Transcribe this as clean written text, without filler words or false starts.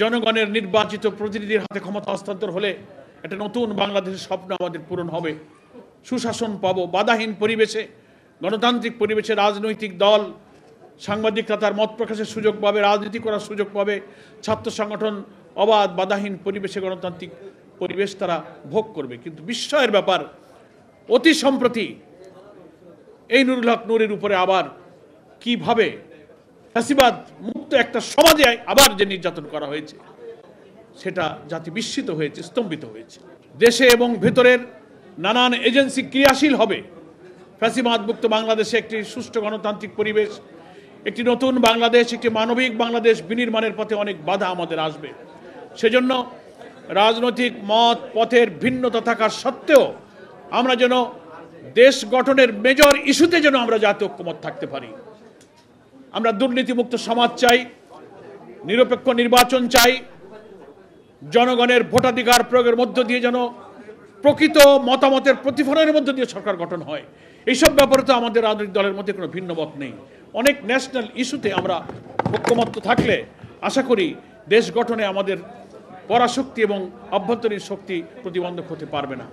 জনগণের নির্বাচিত প্রতিনিধির হাতে ক্ষমতা হস্তান্তর হলে একটা নতুন বাংলাদেশের স্বপ্ন আমাদের পূরণ হবে। সুশাসন পাবো, বাধাহীন পরিবেশে, গণতান্ত্রিক পরিবেশে রাজনৈতিক দল, সাংবাদিকরা তার মত প্রকাশের সুযোগ পাবে, রাজনীতি করার সুযোগ পাবে, ছাত্র সংগঠন অবাধ বাধাহীন পরিবেশে গণতান্ত্রিক পরিবেশ তারা ভোগ করবে। কিন্তু বিস্ময়ের ব্যাপার, অতি সম্প্রতি এই নুরুল হক নূরের উপরে আবার কিভাবে ফ্যাসিবাদ মুক্ত একটা সমাজে আবার যে নির্যাতন করা হয়েছে, সেটা জাতি বিস্মিত হয়েছে, স্তম্ভিত হয়েছে। দেশে এবং ভেতরের নানান এজেন্সি ক্রিয়াশীল হবে। ফ্যাসিবাদ মুক্ত বাংলাদেশে একটি সুষ্ঠু গণতান্ত্রিক পরিবেশ, একটি নতুন বাংলাদেশ, একটি মানবিক বাংলাদেশ বিনির্মাণের পথে অনেক বাধা আমাদের আসবে। সেজন্য রাজনৈতিক মত পথের ভিন্নতা থাকা সত্ত্বেও আমরা যেন দেশ গঠনের মেজর ইস্যুতে যেন আমরা জাতীয় ঐক্যমত থাকতে পারি। আমরা দুর্নীতিমুক্ত সমাজ চাই, নিরপেক্ষ নির্বাচন চাই, জনগণের ভোটাধিকার প্রয়োগের মধ্য দিয়ে যেন প্রকৃত মতামতের প্রতিফলনের মধ্য দিয়ে সরকার গঠন হয়। এইসব ব্যাপারে তো আমাদের রাজনৈতিক দলের মধ্যে কোনো ভিন্ন মত নেই। অনেক ন্যাশনাল ইস্যুতে আমরা ঐক্যমত্য থাকলে আশা করি দেশ গঠনে আমাদের পরাশক্তি এবং অভ্যন্তরীণ শক্তি প্রতিবন্ধক হতে পারবে না।